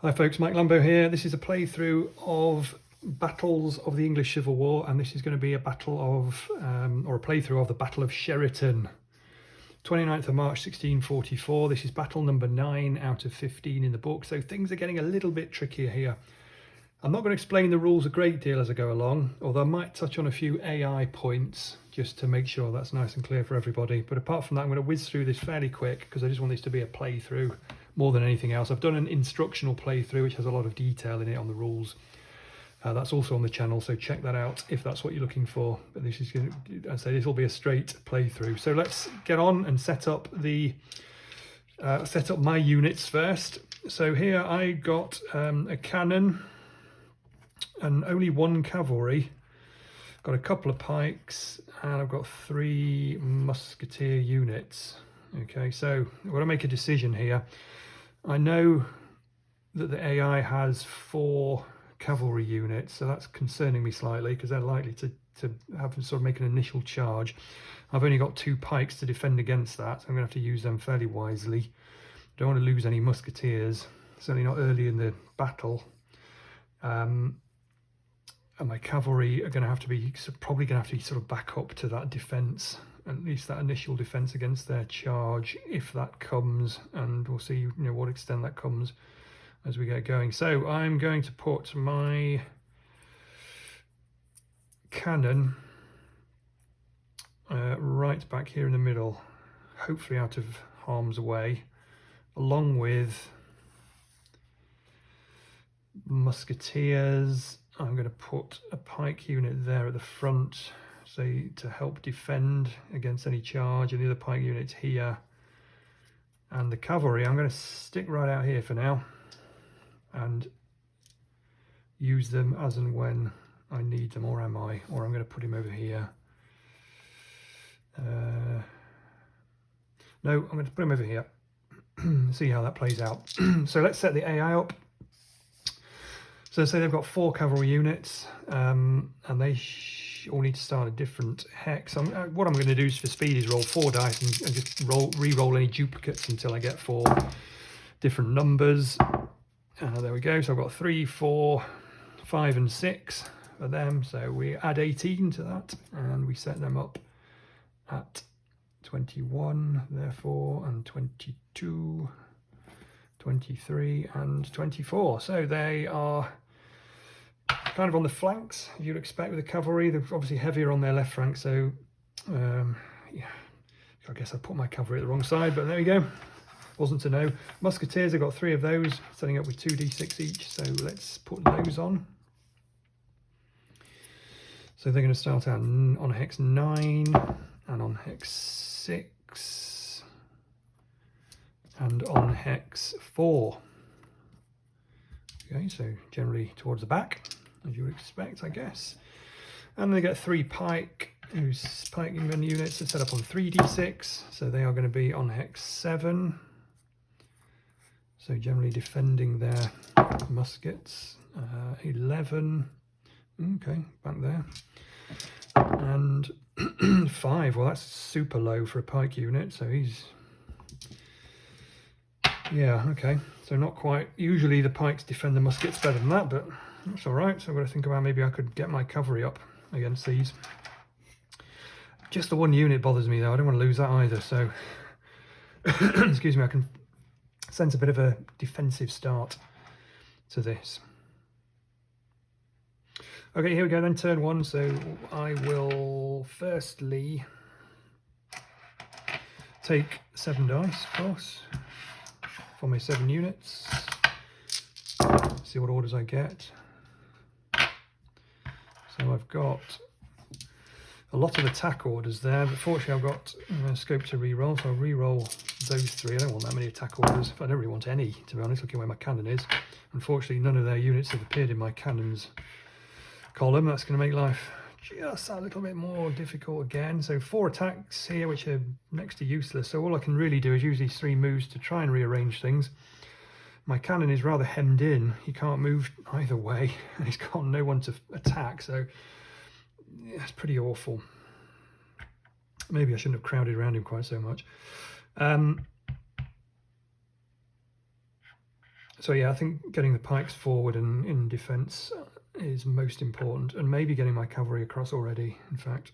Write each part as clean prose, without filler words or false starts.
Hi folks, Mike Lambo here. This is a playthrough of battles of the English Civil War, and this is going to be a battle of, or a playthrough of the Battle of Cheriton. 29th of March 1644. This is battle number 9 out of 15 in the book, so things are getting a little bit trickier here. I'm not going to explain the rules a great deal as I go along, although I might touch on a few AI points just to make sure that's nice and clear for everybody. But apart from that, I'm going to whiz through this fairly quick because I just want this to be a playthrough more than anything else. I've done an instructional playthrough which has a lot of detail in it on the rules. That's also on the channel, so check that out if that's what you're looking for. But this is going to, I say, this will be a straight playthrough. So let's get on and set up the my units first. So here I got a cannon and only 1 cavalry. Got a couple of pikes and I've got 3 musketeer units. Okay, so I've got to make a decision here. I know that the AI has 4 cavalry units, so that's concerning me slightly because they're likely to have to sort of make an initial charge. I've only got 2 pikes to defend against that, so I'm going to have to use them fairly wisely. Don't want to lose any musketeers, certainly not early in the battle. And my cavalry are going to have to be probably going to have to be sort of back up to that defence, at least that initial defence against their charge, if that comes, and we'll see, you know, what extent that comes as we get going. So I'm going to put my cannon right back here in the middle, hopefully out of harm's way, along with musketeers. I'm going to put a pike unit there at the front, say, to help defend against any charge, and the other pike units here. And the cavalry, I'm going to stick right out here for now and use them as and when I need them, or am I? Or I'm going to put him over here. No, I'm going to put him over here. See how that plays out. So let's set the AI up. So say they've got 4 cavalry units, and they all need to start a different hex. What I'm going to do is, for speed, is roll 4 dice and just re-roll any duplicates until I get 4 different numbers. There we go. So I've got 3, 4, 5 and 6 for them. So we add 18 to that and we set them up at 21, therefore, and 22, 23 and 24. So they are kind of on the flanks, as you'd expect with the cavalry. They're obviously heavier on their left flank, so yeah, I guess I put my cavalry at the wrong side, but there we go. Wasn't to know. Musketeers, I've got 3 of those, setting up with 2d6 each, so let's put those on. So they're going to start out on hex 9 and on hex 6 and on hex 4. Okay, so generally towards the back, as you would expect, I guess. And they get 3 pike, whose pike units are set up on 3d6, so they are going to be on hex 7. So generally defending their muskets. 11, okay, back there. And 5, well, that's super low for a pike unit, so he's, yeah, okay, so not quite. Usually the pikes defend the muskets better than that, but that's all right. So I've got to think about maybe I could get my cavalry up against these. Just the 1 unit bothers me though. I don't want to lose that either, so excuse me, I can sense a bit of a defensive start to this. Okay, here we go then, turn 1. So I will firstly take 7 dice, of course, for my 7 units. See what orders I get. So I've got a lot of attack orders there, but fortunately I've got scope to re-roll, so I'll re-roll those 3. I don't want that many attack orders. I don't really want any, to be honest, looking where my cannon is. Unfortunately, none of their units have appeared in my cannons column. That's going to make life just a little bit more difficult again. So 4 attacks here, which are next to useless. So all I can really do is use these 3 moves to try and rearrange things. My cannon is rather hemmed in. He can't move either way, and he's got no one to attack, so yeah, it's pretty awful. Maybe I shouldn't have crowded around him quite so much. So yeah, I think getting the pikes forward and in defence is most important, and maybe getting my cavalry across already, in fact.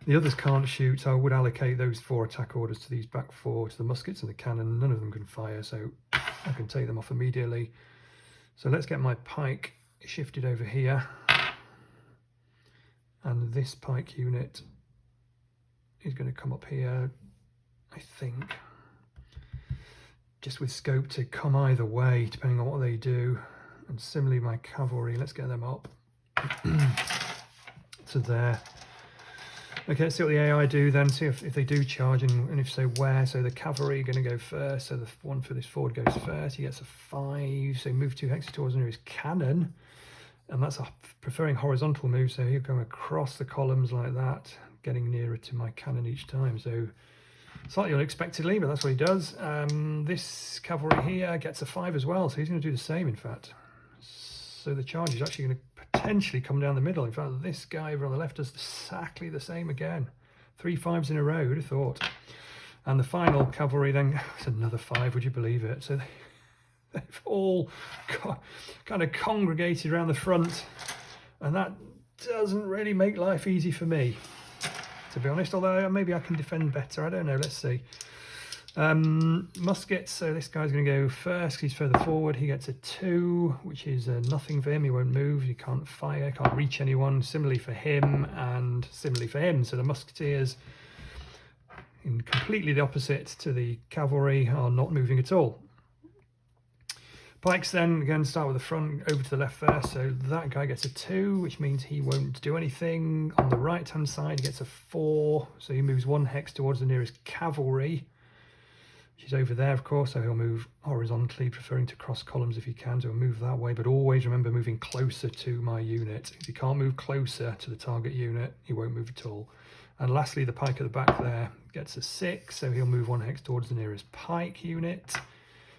The others can't shoot, so I would allocate those 4 attack orders to these back 4, to the muskets and the cannon. None of them can fire, so I can take them off immediately. So let's get my pike shifted over here. And this pike unit is going to come up here, I think. Just with scope to come either way, depending on what they do. And similarly, my cavalry, let's get them up to there. Okay, let's see what the AI do then, see if they do charge, and if so, where. So the cavalry are going to go first, so the one for this forward goes first. He gets a 5, so move 2 hexes towards his cannon. And that's a preferring horizontal move, so he'll go across the columns like that, getting nearer to my cannon each time. So slightly unexpectedly, but that's what he does. This cavalry here gets a 5 as well, so he's going to do the same, in fact. So the charge is actually going to potentially come down the middle. In fact, this guy over on the left does exactly the same again. 3 5s in a row, who'd have thought? And the final cavalry then, it's another 5, would you believe it? So they've all kind of congregated around the front, and that doesn't really make life easy for me, to be honest, although maybe I can defend better, I don't know, let's see. Muskets, so this guy's going to go first, he's further forward, he gets a 2, which is nothing for him, he won't move, he can't fire, can't reach anyone. Similarly for him, and similarly for him, so the musketeers, in completely the opposite to the cavalry, are not moving at all. Pikes then, again, start with the front, over to the left first, so that guy gets a 2, which means he won't do anything. On the right-hand side, he gets a 4, so he moves 1 hex towards the nearest cavalry, which is over there, of course, so he'll move horizontally, preferring to cross columns if he can, so he'll move that way, but always remember moving closer to my unit. If he can't move closer to the target unit, he won't move at all. And lastly, the pike at the back there gets a 6, so he'll move 1 hex towards the nearest pike unit,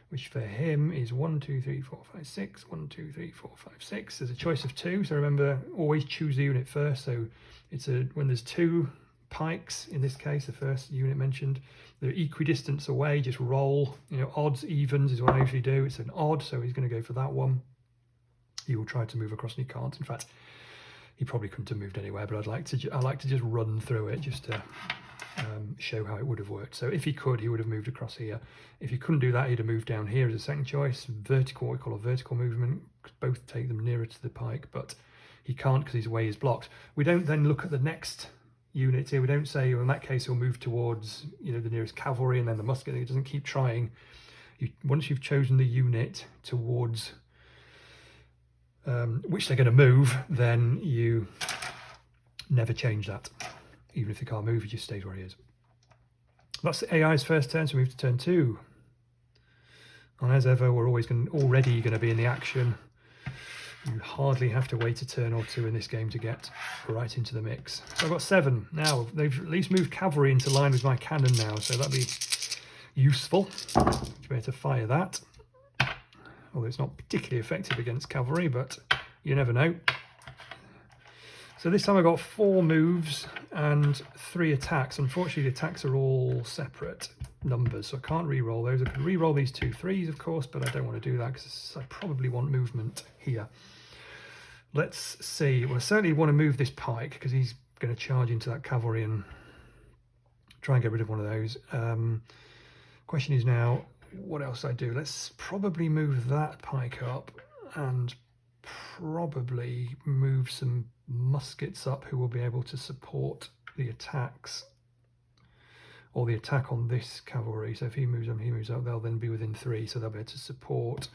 which for him is 1, 2, 3, 4, 5, 6. 1, 2, 3, 4, 5, 6. There's a choice of 2, so remember, always choose the unit first. So it's when there's 2 pikes, in this case, the first unit mentioned, they're equidistant away, just roll, odds, evens is what I usually do. It's an odd, so he's going to go for that one. He will try to move across, and he can't. In fact, he probably couldn't have moved anywhere, but I like to just run through it, just to show how it would have worked. So if he could, he would have moved across here. If he couldn't do that, he'd have moved down here as a second choice. Vertical, what we call a vertical movement, both take them nearer to the pike, but he can't because his way is blocked. We don't then look at the next unit here. We don't say, well, in that case, he'll move towards the nearest cavalry and then the musket. He doesn't keep trying. Once you've chosen the unit towards which they're going to move, then you never change that. Even if he can't move, he just stays where he is. That's the AI's first turn, so we move to turn 2. And as ever, we're already going to be in the action. You hardly have to wait a turn or 2 in this game to get right into the mix. So I've got 7. Now, they've at least moved cavalry into line with my cannon now, so that'll be useful to be able to fire that. Although it's not particularly effective against cavalry, but you never know. So this time I got 4 moves and 3 attacks. Unfortunately, the attacks are all separate numbers, so I can't re-roll those. I could re-roll these 2 3s, of course, but I don't want to do that because I probably want movement here. Let's see. Well, I certainly want to move this pike because he's going to charge into that cavalry and try and get rid of one of those. Question is now, what else I do? Let's probably move that pike up and probably move some muskets up who will be able to support the attacks or the attack on this cavalry. So if he moves up, they'll then be within 3, so they'll be able to support.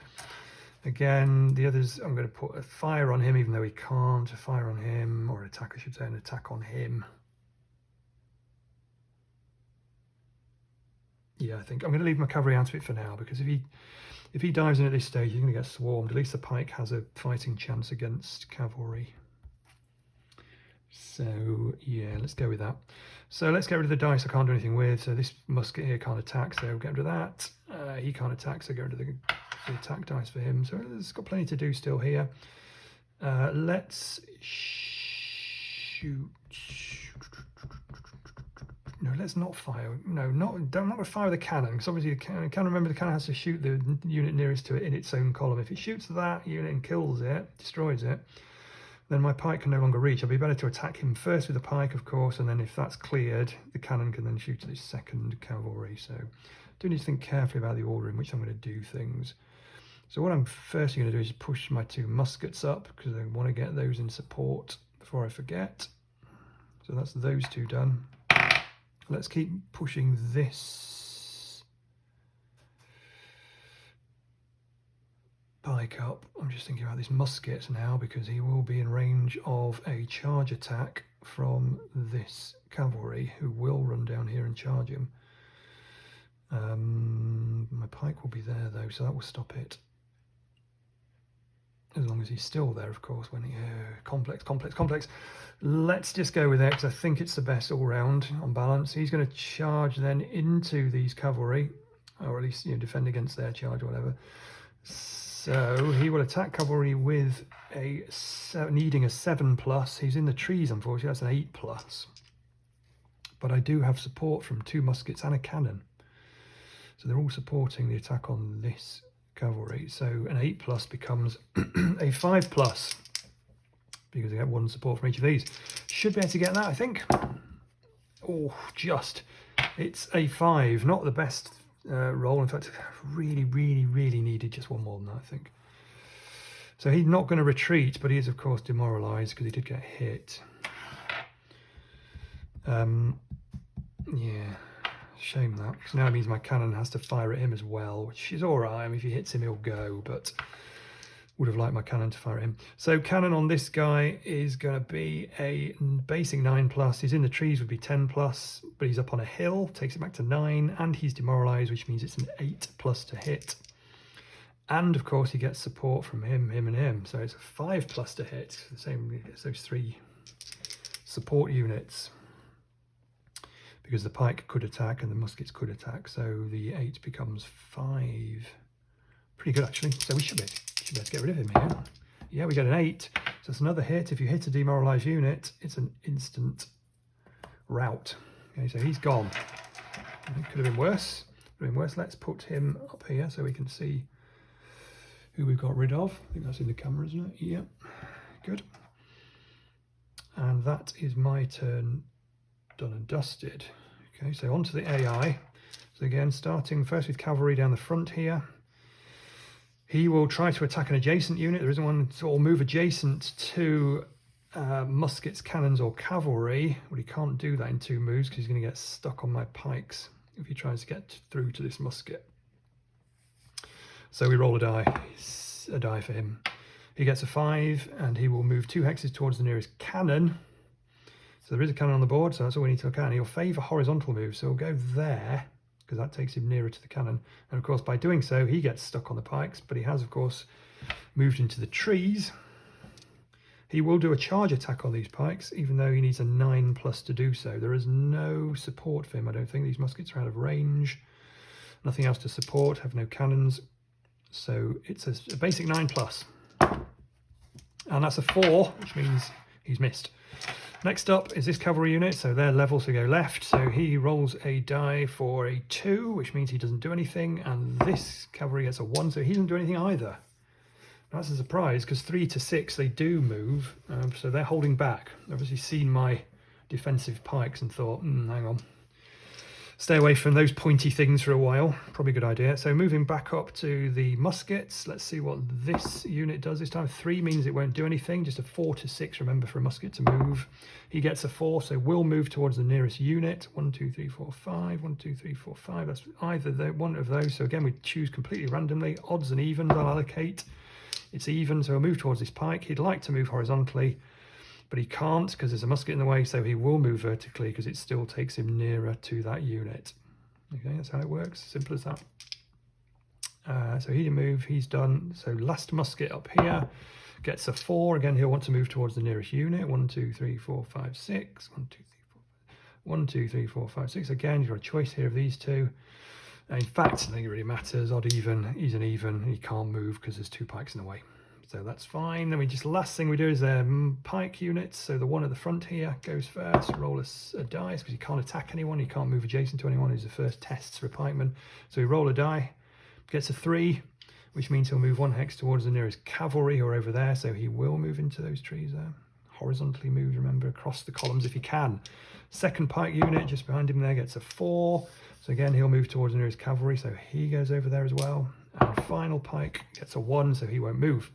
Again, the others, I'm going to put a fire on him, even though he can't. A fire on him, or an attack, I should say, an attack on him. Yeah, I think I'm going to leave my cavalry out of it for now, because if he dives in at this stage, he's going to get swarmed. At least the pike has a fighting chance against cavalry. So yeah, let's go with that. So let's get rid of the dice I can't do anything with. So this musket here can't attack, so we'll get rid of that. He can't attack, so get rid of the attack dice for him. So there's got plenty to do still here. Let's shoot. no, let's not fire. No, not fire the cannon, because obviously the cannon, remember the cannon has to shoot the unit nearest to it in its own column. If it shoots that unit and kills it, destroys it, then my pike can no longer reach. It'll be better to attack him first with the pike, of course, and then if that's cleared, the cannon can then shoot at his second cavalry. So do need to think carefully about the order in which I'm going to do things. So what I'm first going to do is push my 2 muskets up, because I want to get those in support before I forget. So that's those 2 done. Let's keep pushing this pike up. I'm just thinking about this musket now, because he will be in range of a charge attack from this cavalry, who will run down here and charge him. My pike will be there though, so that will stop it. As long as he's still there, of course. When he complex. Let's just go with it, because I think it's the best all round on balance. He's going to charge then into these cavalry, or at least defend against their charge or whatever. So he will attack cavalry with needing a 7+. He's in the trees, unfortunately. That's an 8+. But I do have support from 2 muskets and a cannon, so they're all supporting the attack on this cavalry. So an 8+ becomes a 5+, because I get 1 support from each of these. Should be able to get that, I think. Oh, just. It's a 5. Not the best roll. In fact, really needed just 1 more than that, I think. So he's not going to retreat, but he is, of course, demoralised because he did get hit. Yeah. Shame that, because now it means my cannon has to fire at him as well, which is all right. I mean, if he hits him, he'll go, but would have liked my cannon to fire at him. So cannon on this guy is going to be a basic 9+. He's in the trees, would be 10+, but he's up on a hill, takes it back to 9, and he's demoralised, which means it's an 8+ to hit. And of course, he gets support from him, and him. So it's a 5+ to hit. The same as those 3 support units, because the pike could attack and the muskets could attack, so the 8 becomes 5. Pretty good, actually. So we should be able to get rid of him here. Yeah, we get an 8. So it's another hit. If you hit a demoralised unit, it's an instant rout. Okay, so he's gone. It could have been worse. Let's put him up here so we can see who we've got rid of. I think that's in the camera, isn't it? Yeah. Good. And that is my turn. Done and dusted. Okay, so onto the AI. So again, starting first with cavalry down the front here. He will try to attack an adjacent unit. There isn't one, or move adjacent to muskets, cannons, or cavalry. Well, he can't do that in 2 moves because he's going to get stuck on my pikes if he tries to get through to this musket. So we roll a die for him. He gets a 5, and he will move 2 hexes towards the nearest cannon. So there is a cannon on the board, so that's all we need to look at. And he'll favour horizontal moves, so we'll go there, because that takes him nearer to the cannon. And of course, by doing so, he gets stuck on the pikes, but he has, of course, moved into the trees. He will do a charge attack on these pikes, even though he needs a 9+ to do so. There is no support for him, I don't think. These muskets are out of range. Nothing else to support, have no cannons. So it's a basic 9+. And that's a 4, which means he's missed. Next up is this cavalry unit, so they're level, so go left. So he rolls a die for a 2, which means he doesn't do anything, and this cavalry gets a 1, so he doesn't do anything either. That's a surprise, because 3 to 6 they do move, so they're holding back. Obviously seen my defensive pikes and thought, hang on. Stay away from those pointy things for a while. Probably a good idea. So moving back up to the muskets. Let's see what this unit does this time. 3 means it won't do anything. Just a 4 to 6, remember, for a musket to move. He gets a 4, so we'll move towards the nearest unit. 1, 2, 3, 4, 5. 1, 2, 3, 4, 5. That's either one of those. So again, we choose completely randomly. Odds and evens I'll allocate. It's even, so we'll move towards this pike. He'd like to move horizontally, but he can't because there's a musket in the way, so he will move vertically because it still takes him nearer to that unit. Okay, that's how it works. Simple as that. So he didn't move, he's done. So last musket up here gets a 4. Again, he'll want to move towards the nearest unit. 1, 2, 3, 4, 5, 6. 1, 2, 3, 4, 1, 2, 3, 4, 5, 6. Again, you've got a choice here of these 2. In fact, I think it really matters. Odd, even, he's an even. He can't move because there's 2 pikes in the way. So that's fine. Then last thing we do is pike units. So the one at the front here goes first. Roll a die because he can't attack anyone. He can't move adjacent to anyone. Who's the first tests for a pikeman. So we roll a die. Gets a 3, which means he'll move 1 hex towards the nearest cavalry who are over there. So he will move into those trees there. Horizontally moves, remember, across the columns if he can. Second pike unit just behind him there gets a 4. So again, he'll move towards the nearest cavalry. So he goes over there as well. And final pike gets a 1, so he won't move.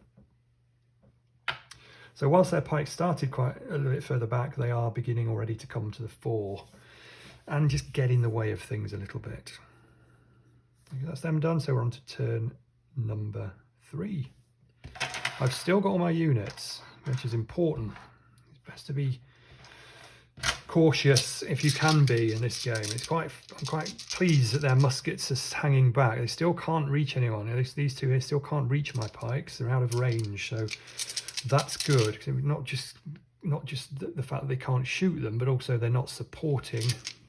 So whilst their pikes started quite a little bit further back, they are beginning already to come to the fore and just get in the way of things a little bit. That's them done, so we're on to turn number 3. I've still got all my units, which is important. It's best to be cautious if you can be in this game. I'm quite pleased that their muskets are hanging back. They still can't reach anyone. At least these two here still can't reach my pikes. They're out of range, so that's good. Because not just the fact that they can't shoot them, but also they're not supporting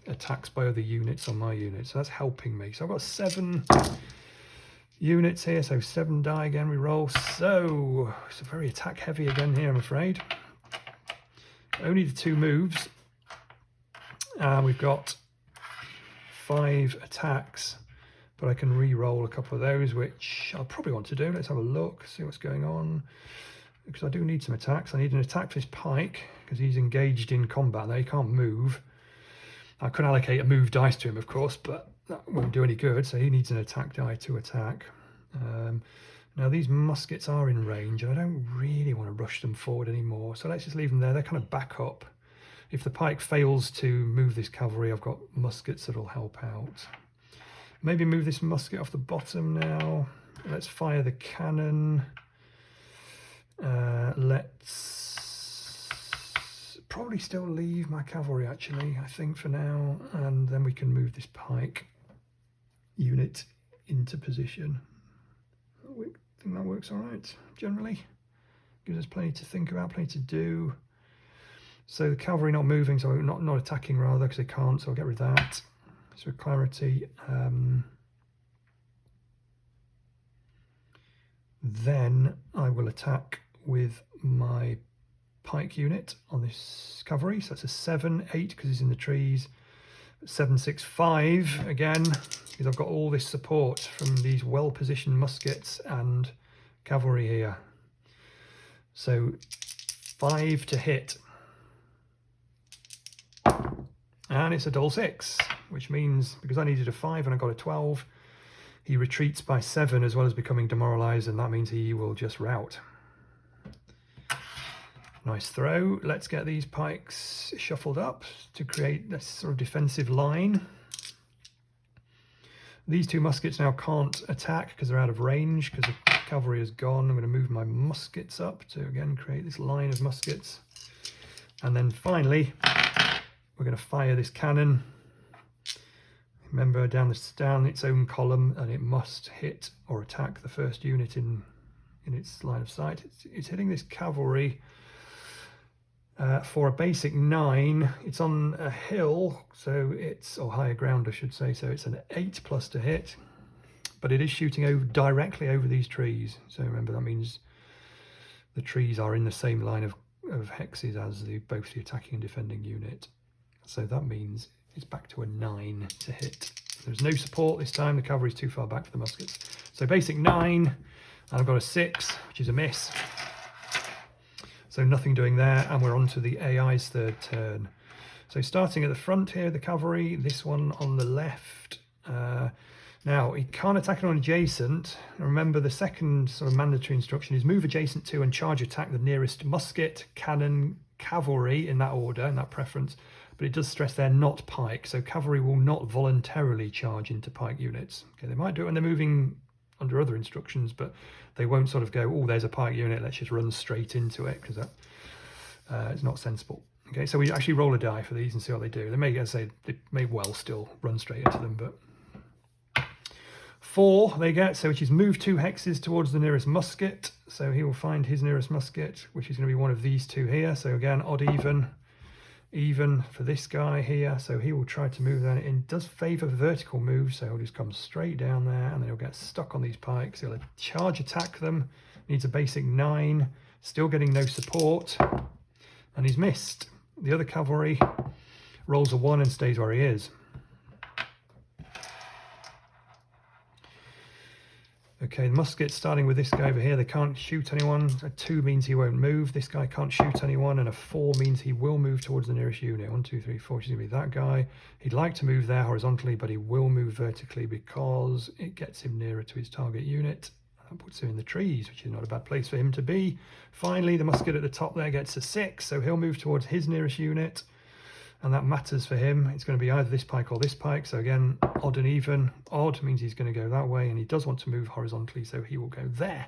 attacks by other units on my unit. So that's helping me. So I've got 7 units here. So 7 die again. We roll. So it's a very attack heavy again here, I'm afraid. Only the 2 moves. We've got 5 attacks, but I can re-roll a couple of those, which I'll probably want to do. Let's have a look, see what's going on, because I do need some attacks. I need an attack for this pike, because he's engaged in combat there. He can't move. I could allocate a move dice to him, of course, but that won't do any good, so he needs an attack die to attack. Now, these muskets are in range, and I don't really want to rush them forward anymore, so let's just leave them there. They're kind of backup. If the pike fails to move this cavalry, I've got muskets that'll help out. Maybe move this musket off the bottom now. Let's fire the cannon. Let's probably still leave my cavalry, actually, I think, for now. And then we can move this pike unit into position. I think that works all right, generally. Gives us plenty to think about, plenty to do. So the cavalry not moving, so not attacking rather, because they can't, so I'll get rid of that. So for clarity. Then I will attack with my pike unit on this cavalry. So that's a 7, 8 because he's in the trees. 7, 6, 5 again, because I've got all this support from these well-positioned muskets and cavalry here. So 5 to hit. And it's a double 6, which means because I needed a 5 and I got a 12, he retreats by 7 as well as becoming demoralised, and that means he will just rout. Nice throw. Let's get these pikes shuffled up to create this sort of defensive line. These 2 muskets now can't attack because they're out of range because the cavalry is gone. I'm going to move my muskets up to again create this line of muskets. And then finally, we're going to fire this cannon. Remember, down its own column, and it must hit or attack the first unit in its line of sight. It's hitting this cavalry for a basic 9. It's on a hill, so or higher ground, I should say. So it's an 8+ to hit, but it is shooting directly over these trees. So remember, that means the trees are in the same line of hexes as both the attacking and defending unit. So that means it's back to a 9 to hit. There's no support this time. The cavalry's too far back for the muskets. So basic 9, and I've got a 6, which is a miss. So nothing doing there, and we're on to the AI's third turn. So starting at the front here, the cavalry, this one on the left. Now, he can't attack on adjacent. Remember, the second sort of mandatory instruction is move adjacent to and charge attack the nearest musket, cannon, cavalry, in that order, in that preference. But it does stress they're not pike, so cavalry will not voluntarily charge into pike units. Okay, they might do it when they're moving under other instructions, but they won't sort of go, oh, there's a pike unit, let's just run straight into it, because that is not sensible. Okay, so we actually roll a die for these and see what they do. They may, as I say, they may well still run straight into them, but 4 they get, so which is move 2 hexes towards the nearest musket. So he will find his nearest musket, which is going to be one of these 2 here. So again, odd even. even for this guy here, so he will try to move that in. Does favour vertical moves, so he'll just come straight down there and then he'll get stuck on these pikes. He'll charge attack them, needs a basic 9, still getting no support, and he's missed. The other cavalry rolls a 1 and stays where he is. Okay, the muskets starting with this guy over here, they can't shoot anyone. A 2 means he won't move. This guy can't shoot anyone, and a 4 means he will move towards the nearest unit. 1, 2, 3, 4, she's going to be that guy. He'd like to move there horizontally, but he will move vertically because it gets him nearer to his target unit. That puts him in the trees, which is not a bad place for him to be. Finally, the musket at the top there gets a 6, so he'll move towards his nearest unit. And that matters for him. It's going to be either this pike or this pike. So again, odd and even. Odd means he's going to go that way, and he does want to move horizontally, so he will go there.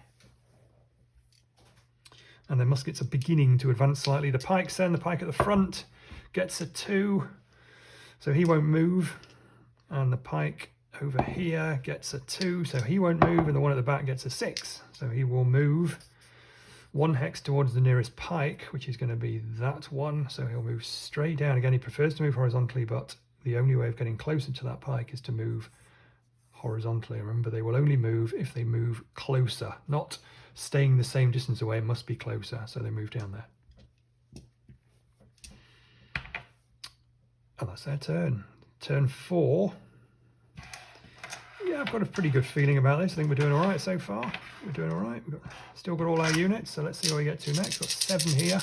And the muskets are beginning to advance slightly. The pikes then, the pike at the front gets a 2, so he won't move. And the pike over here gets a 2, so he won't move. And the one at the back gets a 6, so he will move 1 hex towards the nearest pike, which is going to be that one, so he'll move straight down. Again, he prefers to move horizontally, but the only way of getting closer to that pike is to move horizontally. Remember, they will only move if they move closer, not staying the same distance away. It must be closer, so they move down there. And that's their turn. Turn 4. Yeah, I've got a pretty good feeling about this. I think we're doing all right so far. We're doing all right. We've still got all our units, so let's see where we get to next. Got 7 here.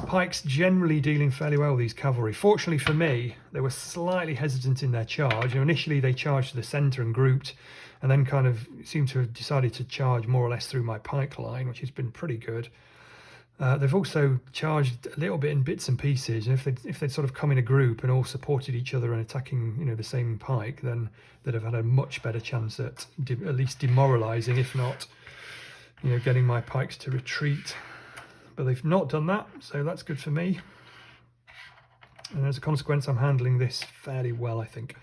Pikes generally dealing fairly well with these cavalry. Fortunately for me, they were slightly hesitant in their charge. Initially, they charged to the centre and grouped, and then kind of seemed to have decided to charge more or less through my pike line, which has been pretty good. They've also charged a little bit in bits and pieces, and if they'd sort of come in a group and all supported each other and attacking, the same pike, then they'd have had a much better chance at least demoralising, if not, getting my pikes to retreat. But they've not done that, so that's good for me. And as a consequence, I'm handling this fairly well, I think.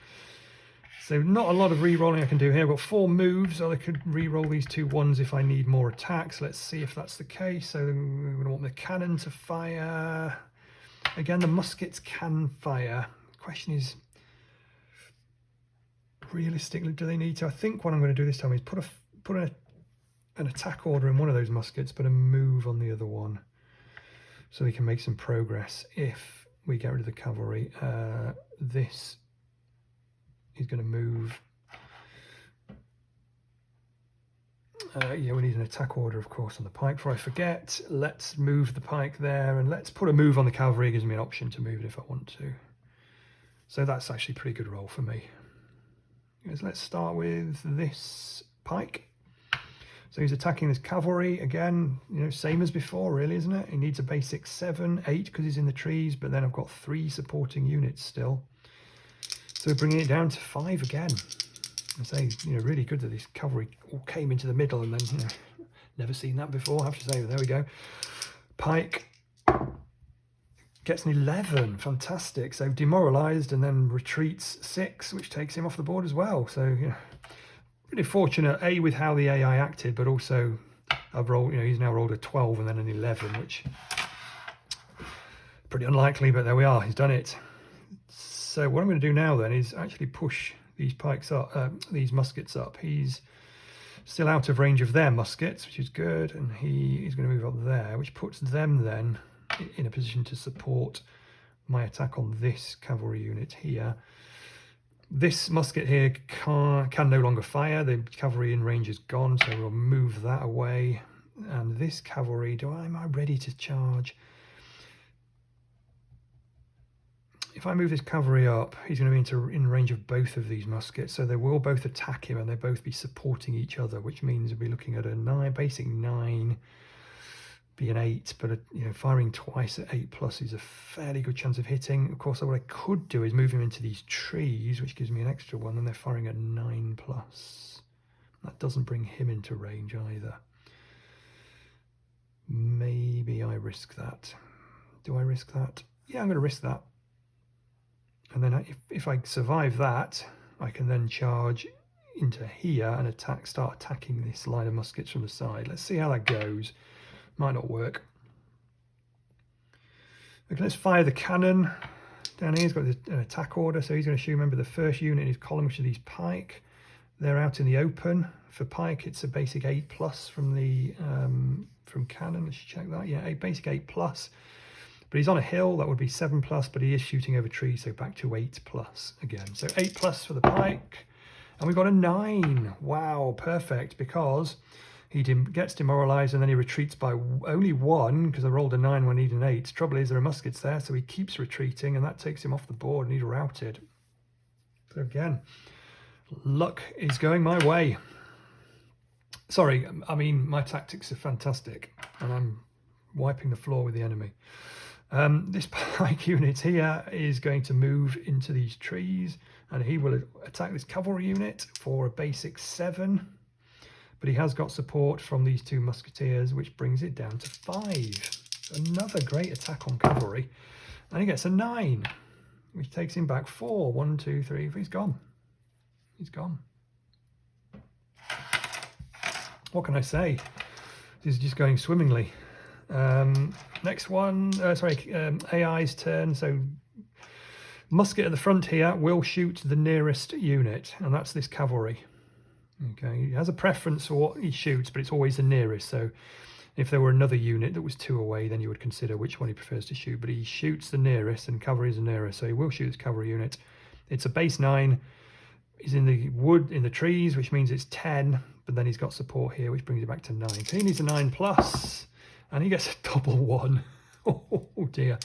So not a lot of re-rolling I can do here. I've got 4 moves, so I could re-roll these 2 1s if I need more attacks. Let's see if that's the case. So we're going to want the cannon to fire. Again, the muskets can fire. The question is, realistically, do they need to? I think what I'm going to do this time is put an attack order in one of those muskets, but a move on the other one, so we can make some progress if we get rid of the cavalry. This is going to move. Yeah, we need an attack order, of course, on the pike. Before I forget, let's move the pike there, and let's put a move on the cavalry. It gives me an option to move it if I want to. So that's actually a pretty good roll for me. Let's start with this pike. So he's attacking this cavalry again, same as before, really, isn't it? He needs a basic 7, 8 because he's in the trees, but then I've got 3 supporting units still. So we're bringing it down to 5 again. I say, really good that these cavalry all came into the middle, and then, never seen that before, I have to say. But there we go. Pike gets an 11, fantastic. So demoralised, and then retreats 6, which takes him off the board as well. So, pretty fortunate, A, with how the AI acted, but also I've rolled, he's now rolled a 12 and then an 11, which pretty unlikely, but there we are, he's done it. So what I'm going to do now then is actually push these pikes up, these muskets up. He's still out of range of their muskets, which is good, and he's going to move up there, which puts them then in a position to support my attack on this cavalry unit here. This musket here can no longer fire. The cavalry in range is gone, so we'll move that away. And this cavalry, am I ready to charge? If I move this cavalry up, he's going to be in range of both of these muskets, so they will both attack him and they'll both be supporting each other, which means we'll be looking at a 9, basic 9, be an 8, but firing twice at 8+ is a fairly good chance of hitting. Of course, what I could do is move him into these trees, which gives me an extra 1, and they're firing at 9+. That doesn't bring him into range either. Maybe I risk that. Do I risk that? Yeah, I'm going to risk that. And then if I survive that, I can then charge into here and start attacking this line of muskets from the side. Let's see how that goes. Might not work. Okay, let's fire the cannon. Down here he's got an attack order, so he's going to shoot, remember, the first unit in his column, which are these pike. They're out in the open. For pike, it's a basic 8+ from the from cannon. Let's check that. Yeah, basic 8+. But he's on a hill, that would be 7+, but he is shooting over trees, so back to 8+ again. So 8+ for the pike. And we've got a 9. Wow, perfect, because he gets demoralised and then he retreats by only 1, because I rolled a 9 when I need an 8. Trouble is, there are muskets there, so he keeps retreating, and that takes him off the board, and he's routed. So again, luck is going my way. Sorry, I mean, my tactics are fantastic, and I'm wiping the floor with the enemy. This pike unit here is going to move into these trees, and he will attack this cavalry unit for a basic 7. But he has got support from these 2 musketeers, which brings it down to 5. Another great attack on cavalry. And he gets a 9, which takes him back 4. 1, 2, 3. He's gone. He's gone. What can I say? This is just going swimmingly. Next one, AI's turn. So musket at the front here will shoot the nearest unit, and that's this cavalry. Okay, he has a preference for what he shoots, but it's always the nearest. So if there were another unit that was 2 away, then you would consider which one he prefers to shoot. But he shoots the nearest, and cavalry is the nearest, so he will shoot this cavalry unit. It's a base 9. He's in the wood, in the trees, which means it's 10. But then he's got support here, which brings it back to 9. So he needs a 9+, and he gets a double 1. Oh dear.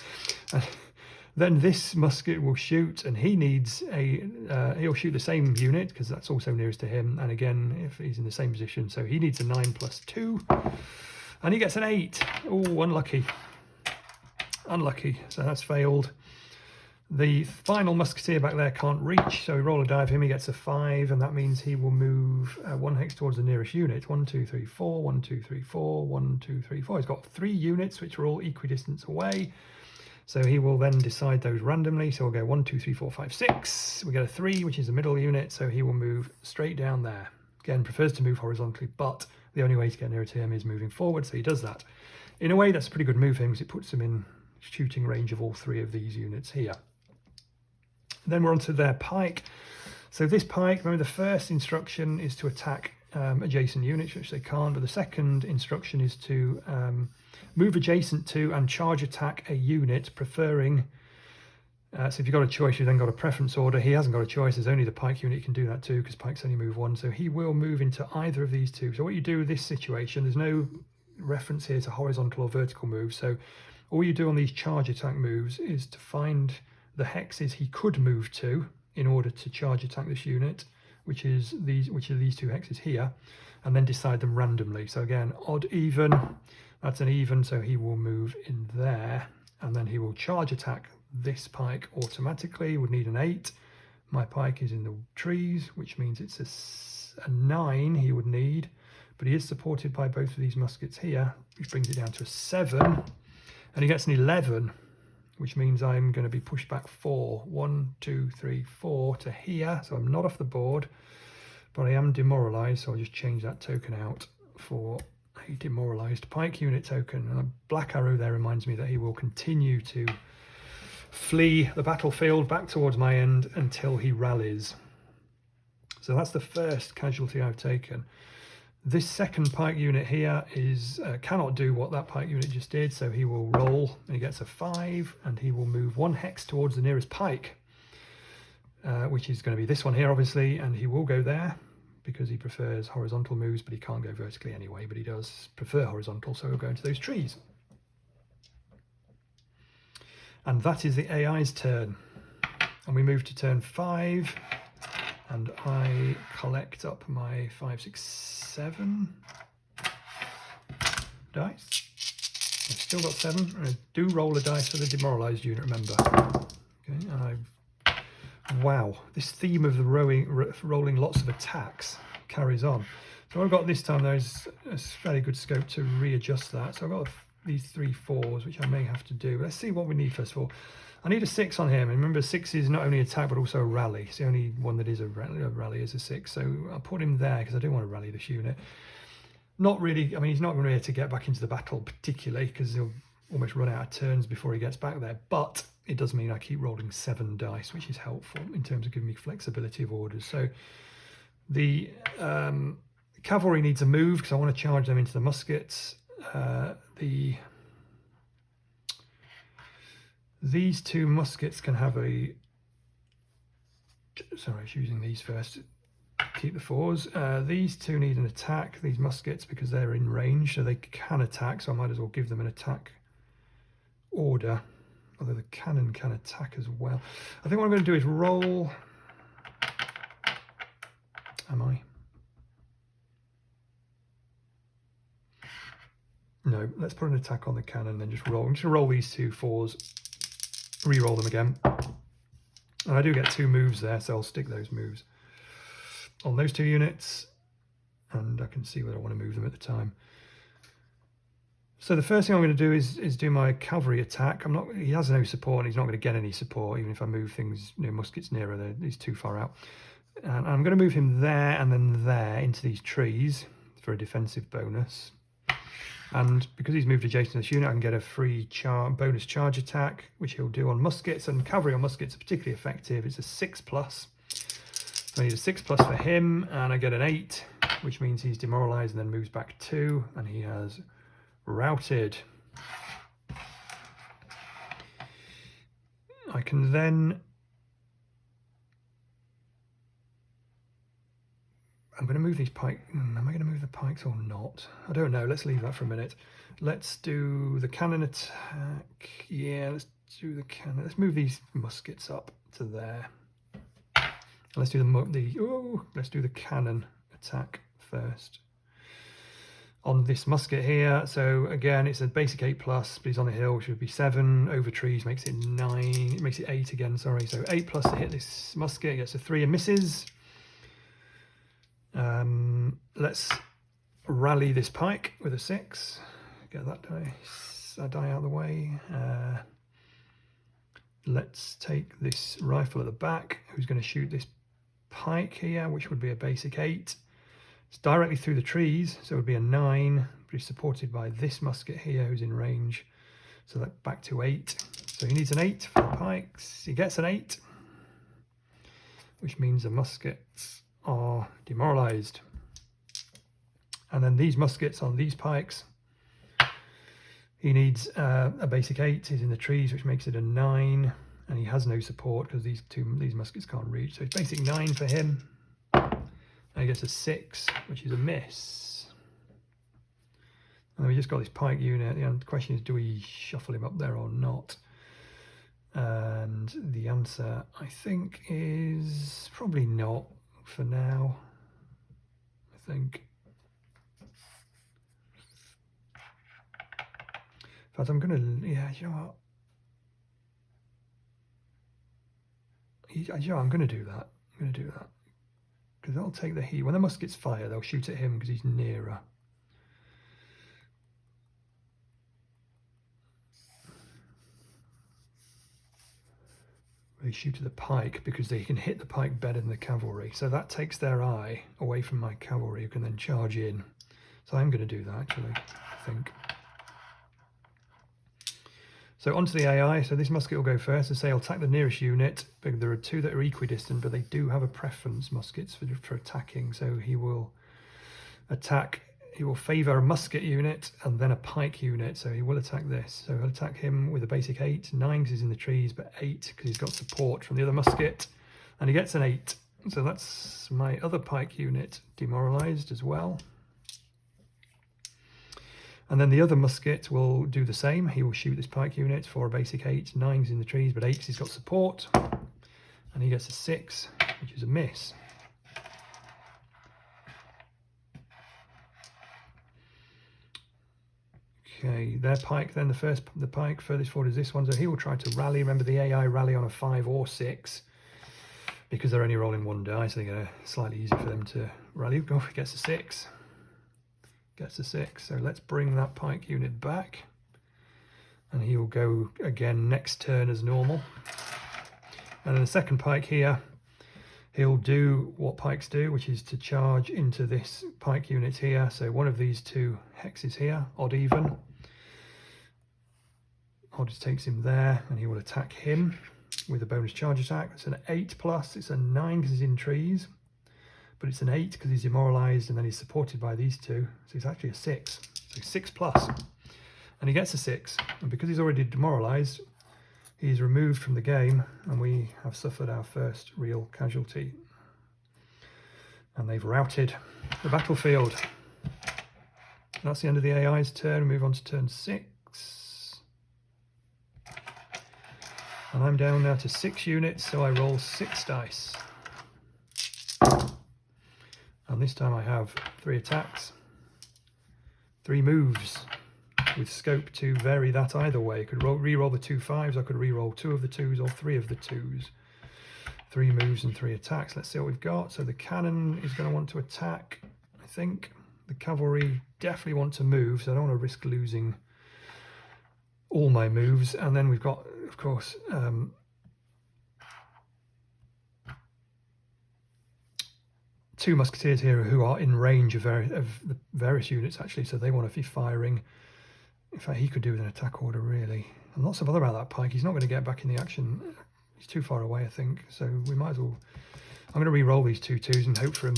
Then this musket will shoot, and he needs he'll shoot the same unit, because that's also nearest to him. And again, if he's in the same position, so he needs a 9+2, and he gets an 8. Oh, unlucky. Unlucky. So that's failed. The final musketeer back there can't reach, so we roll a die of him. He gets a 5, and that means he will move 1 hex towards the nearest unit. 1, 2, 3, 4. 1, 2, 3, 4. 1, 2, 3, 4. He's got 3 units, which are all equidistant away. So he will then decide those randomly. So we'll go 1, 2, 3, 4, 5, 6. We get a 3, which is the middle unit. So he will move straight down there. Again, prefers to move horizontally, but the only way to get nearer to him is moving forward. So he does that. In a way, that's a pretty good move for him, because it puts him in shooting range of all 3 of these units here. Then we're on to their pike. So this pike, remember, the first instruction is to attack adjacent units, which they can't, but the second instruction is to move adjacent to and charge attack a unit, preferring, so if you've got a choice, you've then got a preference order. He hasn't got a choice, there's only the pike unit can do that too, because pikes only move 1, so he will move into either of these 2. So what you do with this situation, there's no reference here to horizontal or vertical moves, so all you do on these charge attack moves is to find the hexes he could move to in order to charge attack this unit, which are these 2 hexes here, and then decide them randomly. So again, odd, even, that's an even, so he will move in there, and then he will charge attack this pike automatically. Would need an 8. My pike is in the trees, which means it's a 9 he would need, but he is supported by both of these muskets here, which brings it down to a 7, and he gets an 11, which means I'm going to be pushed back 4. 1, 2, 3, 4 to here. So I'm not off the board, but I am demoralised. So I'll just change that token out for a demoralised pike unit token. And a black arrow there reminds me that he will continue to flee the battlefield back towards my end until he rallies. So that's the first casualty I've taken. This second pike unit here is cannot do what that pike unit just did, so he will roll, and he gets a 5, and he will move 1 hex towards the nearest pike, which is going to be this one here, obviously, and he will go there because he prefers horizontal moves, but he can't go vertically anyway, but he does prefer horizontal, so he'll go into those trees. And that is the AI's turn. And we move to turn 5. And I collect up my 5, 6, 7 dice. I've still got 7. I do roll a dice for the demoralised unit, remember. Okay, and wow, this theme of the rolling lots of attacks carries on. So what I've got this time, there's a fairly good scope to readjust that. So I've got these 3 4s, which I may have to do. But let's see what we need first of all. I need a 6 on him, and remember 6 is not only attack but also a rally. It's the only one that is a rally is a 6, so I'll put him there because I do want to rally this unit. Not really, I mean, he's not going to be able to get back into the battle particularly, because almost run out of turns before he gets back there, but it does mean I keep rolling 7 dice, which is helpful in terms of giving me flexibility of orders. So the cavalry needs a move because I want to charge them into the muskets. These 2 muskets can have a... Sorry, I was using these first. Keep the 4s. These 2 need an attack, these muskets, because they're in range, so they can attack, so I might as well give them an attack order, although the cannon can attack as well. I think what I'm going to do is roll... Am I? No, let's put an attack on the cannon, then just roll. I'm just going to roll these 2 4s, re-roll them again. And I do get 2 moves there, so I'll stick those moves on those 2 units, and I can see whether I want to move them at the time. So the first thing I'm going to do is do my cavalry attack. He has no support, and he's not going to get any support, even if I move things, muskets nearer. He's too far out. And I'm going to move him there and then there into these trees for a defensive bonus. And because he's moved adjacent to this unit, I can get a free bonus charge attack, which he'll do on muskets. And cavalry on muskets are particularly effective. It's a 6+. I need a 6+ for him, and I get an 8, which means he's demoralised and then moves back 2, and he has routed. I can then... I'm going to move these pikes. Am I going to move the pikes or not? I don't know. Let's leave that for a minute. Let's do the cannon attack. Yeah, let's do the cannon. Let's move these muskets up to there. Let's do let's do the cannon attack first on this musket here. So again, it's a basic 8+, but he's on a hill, which would be 7. Over trees makes it 9. It makes it 8 again. Sorry. So 8+ to hit this musket. He gets a 3 and misses. Let's rally this pike with a 6. Get that die out of the way. Let's take this rifle at the back, who's going to shoot this pike here, which would be a basic 8. It's directly through the trees, so it would be a 9, but he's supported by this musket here, who's in range. So that back to 8. So he needs an 8 for the pikes. He gets an 8, which means the muskets are demoralised. And then these muskets on these pikes, he needs a basic 8. He's in the trees, which makes it a 9, and he has no support because these muskets can't reach. So it's basic 9 for him, and he gets a 6, which is a miss. And then we just got this pike unit. The question is, do we shuffle him up there or not? And the answer, I think, is probably not for now. I think. In fact, I'm going to, you know what? I'm going to do that. Because they'll take the heat. When the muskets fire, they'll shoot at him because he's nearer. They shoot at the pike because they can hit the pike better than the cavalry. So that takes their eye away from my cavalry, who can then charge in. So I'm going to do that, actually, I think. So onto the AI. So this musket will go first. Say I'll attack the nearest unit. But there are 2 that are equidistant, but they do have a preference, muskets, for attacking. So he will attack. He will favour a musket unit and then a pike unit. So he will attack this. So I'll attack him with a basic 8. 9 because he's in the trees, but 8 because he's got support from the other musket. And he gets an 8. So that's my other pike unit demoralised as well. And then the other musket will do the same. He will shoot this pike unit for a basic 8. 9's in the trees, but 8 because he's got support. And he gets a 6, which is a miss. Okay, their pike then, the pike furthest forward is this one. So he will try to rally. Remember, the AI rally on a 5 or 6 because they're only rolling 1 die, so they're slightly easier for them to rally. Go, he gets a 6. Gets a 6. So let's bring that pike unit back, and he will go again next turn as normal. And then the second pike here, he'll do what pikes do, which is to charge into this pike unit here. So one of these 2 hexes here, odd even. just takes him there, and he will attack him with a bonus charge attack. It's an 8+, it's a 9 because he's in trees, but it's an 8 because he's demoralized, and then he's supported by these two, so it's actually a 6. So 6+, and he gets a 6, and because he's already demoralized, he's removed from the game, and we have suffered our first real casualty. And they've routed the battlefield. That's the end of the AI's turn. We move on to turn 6. And I'm down now to 6 units, so I roll 6 dice. And this time I have 3 attacks, 3 moves, with scope to vary that either way. I could re-roll the 2 5s, I could re-roll 2 of the 2s or 3 of the 2s. 3 moves and 3 attacks. Let's see what we've got. So the cannon is going to want to attack, I think. The cavalry definitely want to move, so I don't want to risk losing all my moves. And then we've got, of course, 2 musketeers here who are in range of the various units, actually, so they want to be firing. In fact, he could do with an attack order, really. I'm not so bothered about that pike. He's not going to get back in the action. He's too far away, I think, so we might as well... I'm going to re-roll these 2 2s and hope for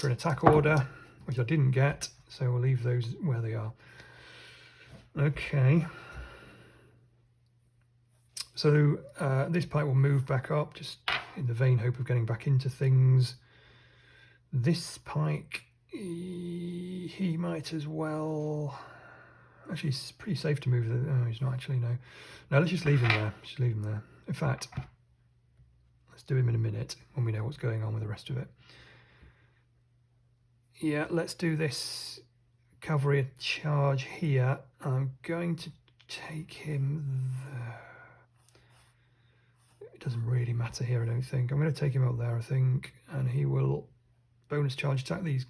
an attack order, which I didn't get, so we'll leave those where they are. Okay. So this pike will move back up, just in the vain hope of getting back into things. This pike, he might as well... Actually, it's pretty safe to move. Oh, he's not actually, no. No, let's just leave him there. Just leave him there. In fact, let's do him in a minute when we know what's going on with the rest of it. Yeah, let's do this Cavalry Charge here. I'm going to take him there. It doesn't really matter here, I don't think. I'm going to take him up there, I think, and he will bonus charge attack these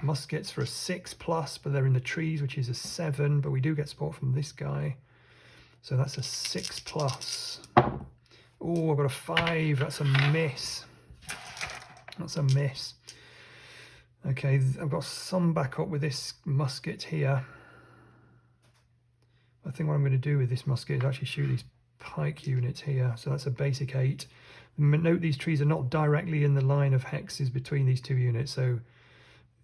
muskets for a 6+, but they're in the trees, which is a 7, but we do get support from this guy, so that's a 6+. Oh, I've got a 5. That's a miss. That's a miss. Okay, I've got some backup with this musket here. I think what I'm going to do with this musket is actually shoot these pike units here, so that's a basic 8. Note these trees are not directly in the line of hexes between these 2 units, so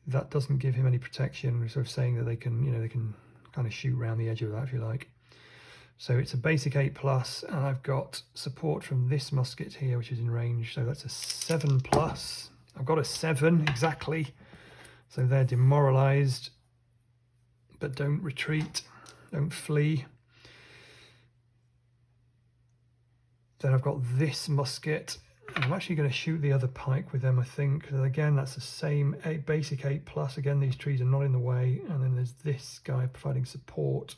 that doesn't give him any protection. We're sort of saying that they can, you know, they can kind of shoot around the edge of that, if you like. So it's a basic 8+, and I've got support from this musket here, which is in range, so that's a 7+. I've got a 7, exactly. So they're demoralized, but don't retreat, don't flee. Then I've got this musket, and I'm actually going to shoot the other pike with them, I think. Again, that's the same basic 8+. Again, these trees are not in the way, and then there's this guy providing support.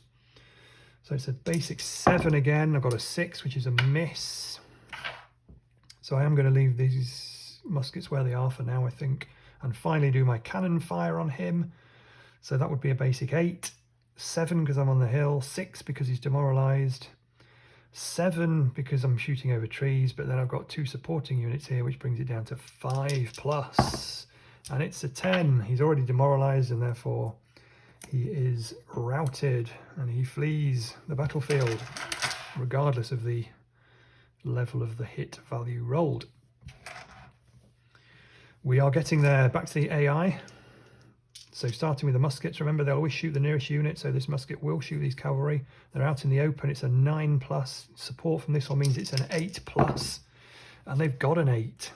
So it's a basic 7 again. I've got a 6, which is a miss. So I am going to leave these muskets where they are for now, I think, and finally do my cannon fire on him. So that would be a basic 8, 7 because I'm on the hill, 6 because he's demoralized, 7 because I'm shooting over trees, but then I've got 2 supporting units here, which brings it down to 5+, and it's a 10. He's already demoralized, and therefore he is routed, and he flees the battlefield, regardless of the level of the hit value rolled. We are getting there. Back to the AI. So starting with the muskets, remember they'll always shoot the nearest unit, so this musket will shoot these cavalry. They're out in the open. It's a 9+. Support from this one means it's an 8+, and they've got an 8.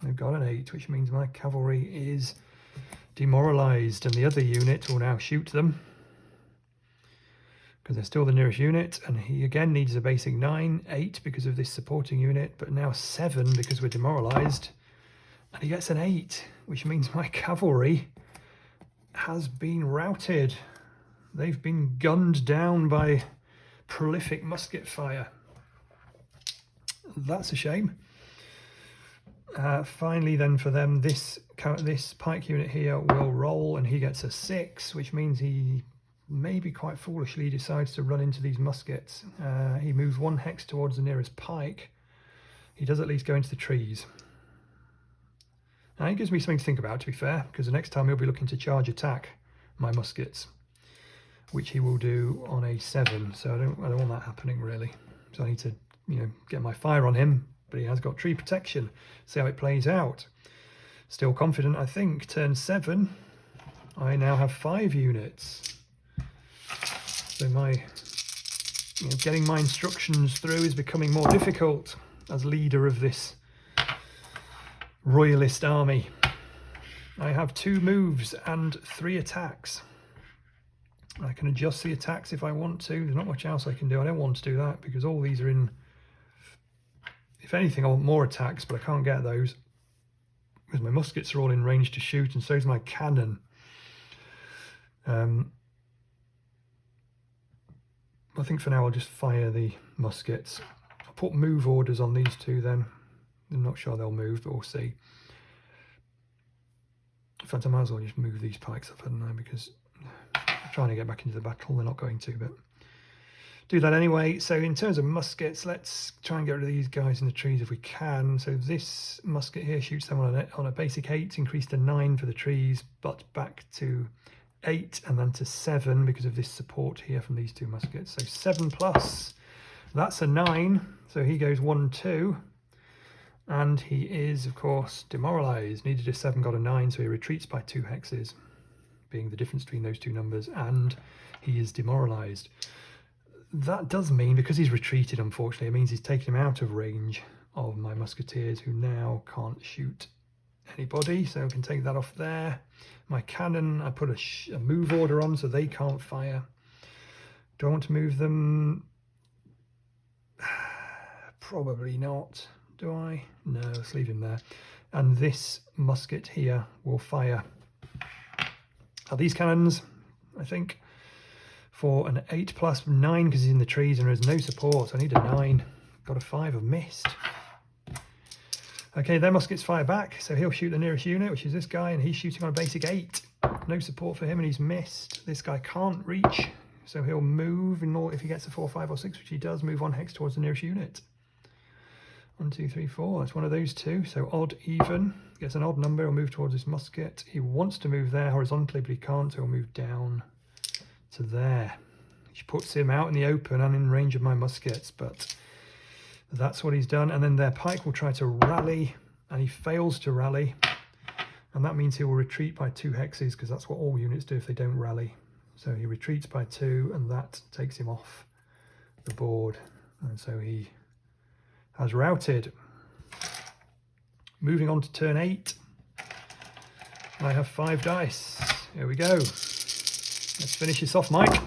They've got an 8, which means my cavalry is demoralized, and the other unit will now shoot them because they're still the nearest unit, and he again needs a basic 9, 8 because of this supporting unit, but now 7 because we're demoralized, and he gets an 8, which means my cavalry has been routed. They've been gunned down by prolific musket fire. That's a shame. Finally then for them, this pike unit here will roll, and he gets a 6, which means he maybe quite foolishly decides to run into these muskets. He moves 1 hex towards the nearest pike. He does at least go into the trees. Now it gives me something to think about, to be fair, because the next time he'll be looking to charge attack my muskets. which he will do on a 7. So I don't want that happening really. So I need to, you know, get my fire on him, but he has got tree protection. See how it plays out. Still confident, I think. Turn 7, I now have 5 units. So my, you know, getting my instructions through is becoming more difficult as leader of this royalist army. I have 2 moves and 3 attacks. I can adjust the attacks if I want to. There's not much else I can do. I don't want to do that because all these are in... If anything, I want more attacks, but I can't get those because my muskets are all in range to shoot, and so is my cannon. I think for now I'll just fire the muskets. I'll put move orders on these 2 then. I'm not sure they'll move, but we'll see. In fact, I might as well just move these pikes up, hadn't I? Because I'm trying to get back into the battle. They're not going to, but do that anyway. So in terms of muskets, let's try and get rid of these guys in the trees if we can. So this musket here shoots them on a basic 8, increased to 9 for the trees, but back to 8 and then to 7 because of this support here from these 2 muskets. So 7 plus, that's a 9. So he goes 1, 2. And he is, of course, demoralised. Needed a 7, got a 9, so he retreats by 2 hexes, being the difference between those 2 numbers, and he is demoralised. That does mean, because he's retreated, unfortunately, it means he's taken him out of range of my musketeers, who now can't shoot anybody, so I can take that off there. My cannon, I put a move order on, so they can't fire. Do I want to move them? Probably not. Do I? No, let's leave him there. And this musket here will fire at these cannons, I think, for an 8 plus 9 because he's in the trees and there's no support. So I need a 9. Got a 5, I've missed. Okay, their muskets fire back, so he'll shoot the nearest unit, which is this guy, and he's shooting on a basic 8. No support for him and he's missed. This guy can't reach, so he'll move, if he gets a 4, 5 or 6, which he does, move 1 hex towards the nearest unit. 1, 2, 3, 4. That's one of those 2. So odd, even. Gets an odd number. He'll move towards this musket. He wants to move there horizontally, but he can't. So he'll move down to there. Which puts him out in the open and in range of my muskets. But that's what he's done. And then their pike will try to rally, and he fails to rally. And that means he will retreat by 2 hexes, because that's what all units do if they don't rally. So he retreats by 2, and that takes him off the board. And so he has routed. Moving on to turn 8. I have 5 dice. Here we go. Let's finish this off, Mike.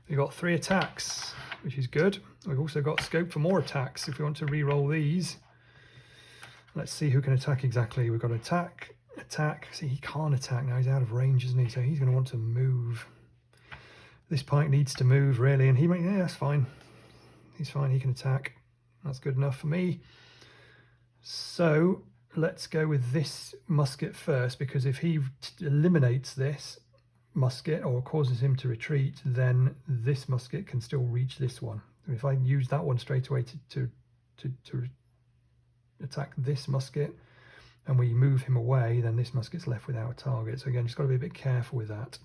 We've got 3 attacks, which is good. We've also got scope for more attacks if we want to re-roll these. Let's see who can attack exactly. We've got attack, attack. See, he can't attack now. He's out of range, isn't he? So he's going to want to move. This pike needs to move, really. And he might, yeah, that's fine. He's fine. He can attack. That's good enough for me. So let's go with this musket first, because if he eliminates this musket or causes him to retreat, then this musket can still reach this one. If I use that one straight away to attack this musket and we move him away, then this musket's left without a target. So again, just got to be a bit careful with that.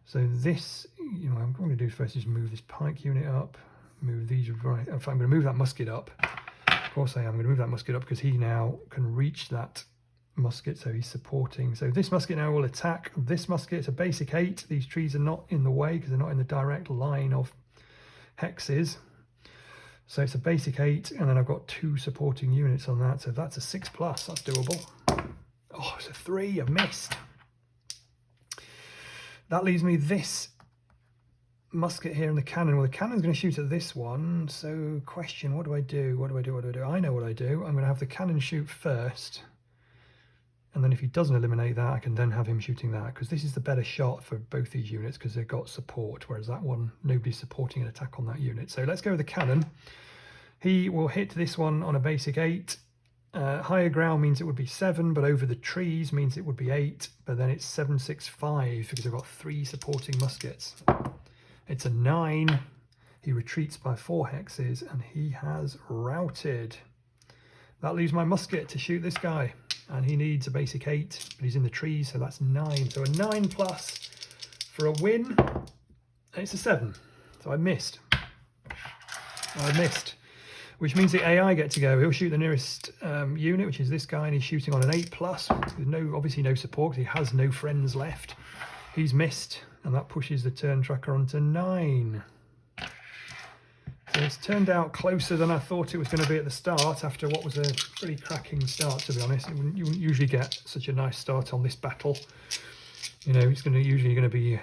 So this, you know, what I'm going to do first is move this pike unit up. Move these right. In fact, I'm going to move that musket up. Of course I am. I'm going to move that musket up because he now can reach that musket, so he's supporting. So this musket now will attack this musket. It's a basic 8. These trees are not in the way because they're not in the direct line of hexes. So it's a basic 8, and then I've got 2 supporting units on that. So that's a 6 plus. That's doable. Oh, it's a 3. I've missed. That leaves me this musket here and the cannon. Well, the cannon's going to shoot at this one. So question, what do I do? What do I do? What do I do? I know what I do. I'm going to have the cannon shoot first. And then if he doesn't eliminate that, I can then have him shooting that, because this is the better shot for both these units because they've got support, whereas that one, nobody's supporting an attack on that unit. So let's go with the cannon. He will hit this one on a basic 8. Higher ground means it would be 7, but over the trees means it would be 8. But then it's 7, 6, 5 because I've got 3 supporting muskets. It's a 9. He retreats by 4 hexes and he has routed. That leaves my musket to shoot this guy. And he needs a basic 8, but he's in the trees, so that's 9. So a 9 plus for a win. And it's a 7. So I missed. Which means the AI get to go. He'll shoot the nearest unit, which is this guy, and he's shooting on an 8+. With obviously no support, because he has no friends left. He's missed, and that pushes the turn tracker onto 9. So it's turned out closer than I thought it was going to be at the start, after what was a pretty cracking start, to be honest. You wouldn't usually get such a nice start on this battle. You know, it's usually going to be,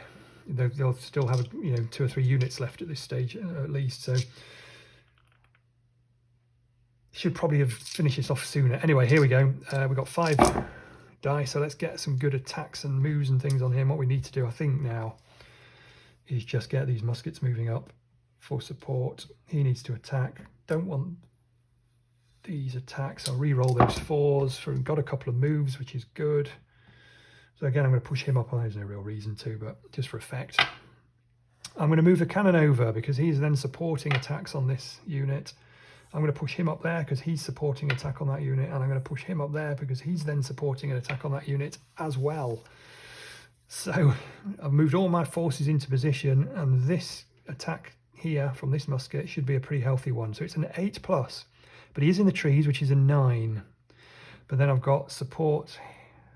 they'll still have 2 or 3 units left at this stage at least. So should probably have finished this off sooner. Anyway, here we go. We've got 5 die, so let's get some good attacks and moves and things on him. What we need to do, I think, now is just get these muskets moving up for support. He needs to attack. Don't want these attacks. I'll re-roll those 4s. Got a couple of moves, which is good. So again, I'm going to push him up. There's no real reason to, but just for effect. I'm going to move the cannon over because he's then supporting attacks on this unit. I'm going to push him up there because he's supporting attack on that unit, and I'm going to push him up there because he's then supporting an attack on that unit as well. So I've moved all my forces into position, and this attack here from this musket should be a pretty healthy one. So it's an 8+, but he is in the trees, which is a 9. But then I've got support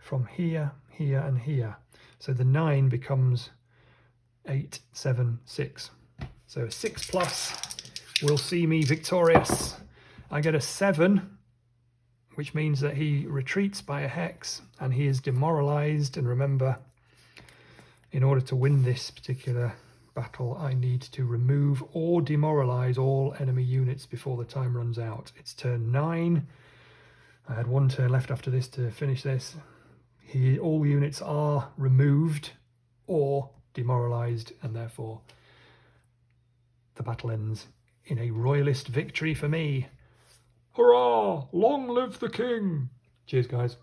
from here, here, and here. So the 9 becomes 8, 7, 6. So a 6+ will see me victorious. I get a 7, which means that he retreats by a hex and he is demoralized. And remember, in order to win this particular battle, I need to remove or demoralize all enemy units before the time runs out. It's turn 9. I had 1 turn left after this to finish this. All units are removed or demoralized, and therefore the battle ends in a royalist victory for me. Hurrah! Long live the king! Cheers, guys.